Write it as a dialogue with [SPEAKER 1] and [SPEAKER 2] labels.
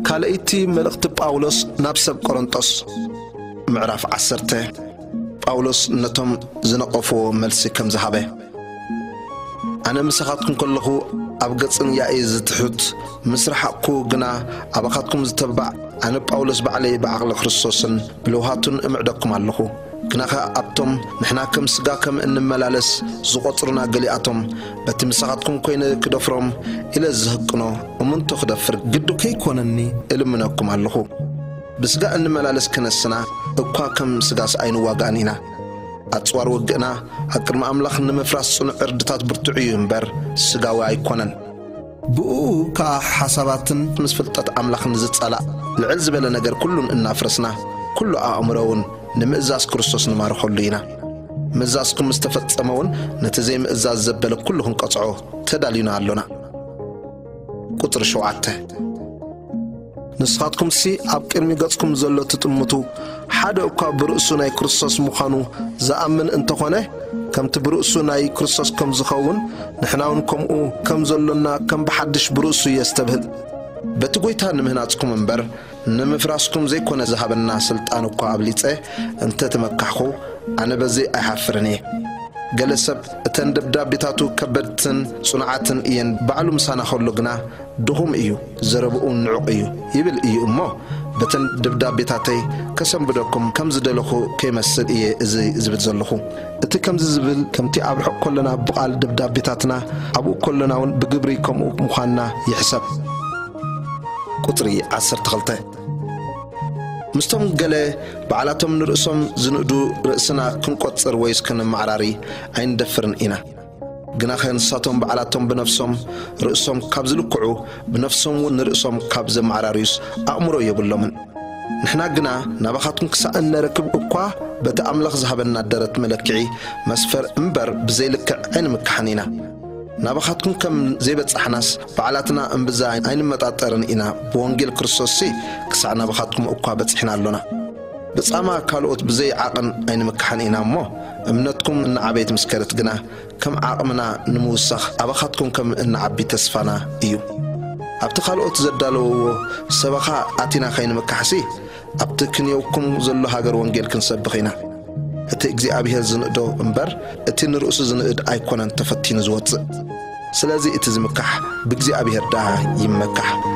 [SPEAKER 1] ካልእቲ መልእኽቲ ጳውሎስ ናብ ሰብ ቆሮንጦስ ምዕራፍ 10 ጳውሎስ ነቶም ዝነቀፍዎ መልሲ ከም ዝሃበ ኣነ ምሳኻትኩም ከለኹ ኣብ ገጽን ያኢ ዝትሑት ምስራሕኩ ግና ኣባኻትኩም ዝተባዕ ኣነ ጳውሎስ ባዕለይ ብዓቕሊ ክርስቶስን ብልውሃቱን እምዕደኩም ኣለኹ ግናኸ ኣብቶም ንሕና ከም ስጋ ከም እንመላለስ ዝቆጽሩና ገሊኣቶም በቲ ምሳኻትኩም ኮይነ ክደፍሮም ኢለ ዝህቅኖ እሙንቶ ክደፍር ግዱ ከይኮነኒ እልምነኩም ኣለኹ ብስጋ እንመላለስ ከነስና እኳ ከም ስጋስ ኣይንዋጋን ኢና ኣጽዋር ወግእና ኣቅድሚ ኣምላኽ ንምፍራስ ጽኑዕ ዕርድታት ብርቱዕ እዩ እምበር ስጋዊ ኣይኮነን ብኡ ሓሳባትን ምስ ፍልጠት ኣምላኽ ንዝጸላእ ልዕል ዝበለ ነገር ኩሉን እናፍረስና ኩሉ ኣእምሮውን ንምእዛዝ ክርስቶስ ንማርኸሉ ኢና ምእዛዝኩም ዝተፈጸመውን ነቲ ዘይምእዛዝ ዘበለ ኩሉ ክንቀጽዖ ተዳሊና ኣሎና ቁጥር 7 ንስኻትኩም ሲ ኣብ ቅድሚ ገጽኩም ዘሎ ትጥምቱ ሓደ እኳ ብርእሱ ናይ ክርስቶስ ምዃኑ ዝኣምን እንተኾነ ከምቲ ብርእሱ ናይ ክርስቶስ ከም ዝኸውን ንሕናውን ከምኡ ከም ዘሎና ከም ብሓድሽ ብርእሱ የስተብህል በቲ ጎይታ ንምህናጽኩም እምበር ንምፍራስኩም ዘይኮነ ዝሃበና ስልጣን እኳ ኣብሊጸ እንተ ተመካሕኹ ኣነ በዚ ኣይሓፍርን እየ ገለ ሰብ እተን ደብዳቤታቱ ከበድትን ጽኑዓትን እየን ባዕሉ ምሳና ኸሎ ግና ድኹም እዩ ዘረብኡ ንዑቕ እዩ ይብል እዩ እሞ በተን ደብዳቤታተይ ከሰንብደኩም ከም ዝደለኹ ከይመስል እየ እዚ ዝብል ዘለኹ እቲ ከምዚ ዝብል ከምቲ ኣብ ርሑቕ ኮለና ብቓል ደብዳቤታትና ኣብኡ ኮለናውን ብግብሪ ከምኡ ምዃንና ይሕሰብ ቁጥሪ 12 مستم قال بعلاتهم نرأسهم زندو رأسنا كنقصر ويس كنمعراري عين دفرن إنا جناخين ساتهم بعلاتهم بنفسهم رأسهم كابز لقعو بنفسهم ونرأسهم كابز معراريس أمره يبلمن نحنا جنا نبختم كسأن نركب أقوى بتأملخ ذهبنا درت ملكعي مسفر إمبر بزيلك عين مكحنينا نبختم كم زيبت أحناس بعلاتنا أنبزاين عين متأثرن إنا بونجيل كرسوسي كسعنا بختم أقوى بتحنا لنا بس أما كالوت بزي عقن عين مكحنينا مو أمنتكم إن عبيت مسكرت جنا كم عقمنا نموسخ أبختكم كم إن عبي تسفنا إيو أبتخالوت زدالو سبخا أتينا خين مكحسي أبتكن يوكم زلو هاجر وانجيل كنسبخينا أتى إجزاء أبيها زندو إمبر أتى نرؤس زند أيقونن تفتين زوات سلازي أتى زمكح بإجزاء أبيها دا يمكح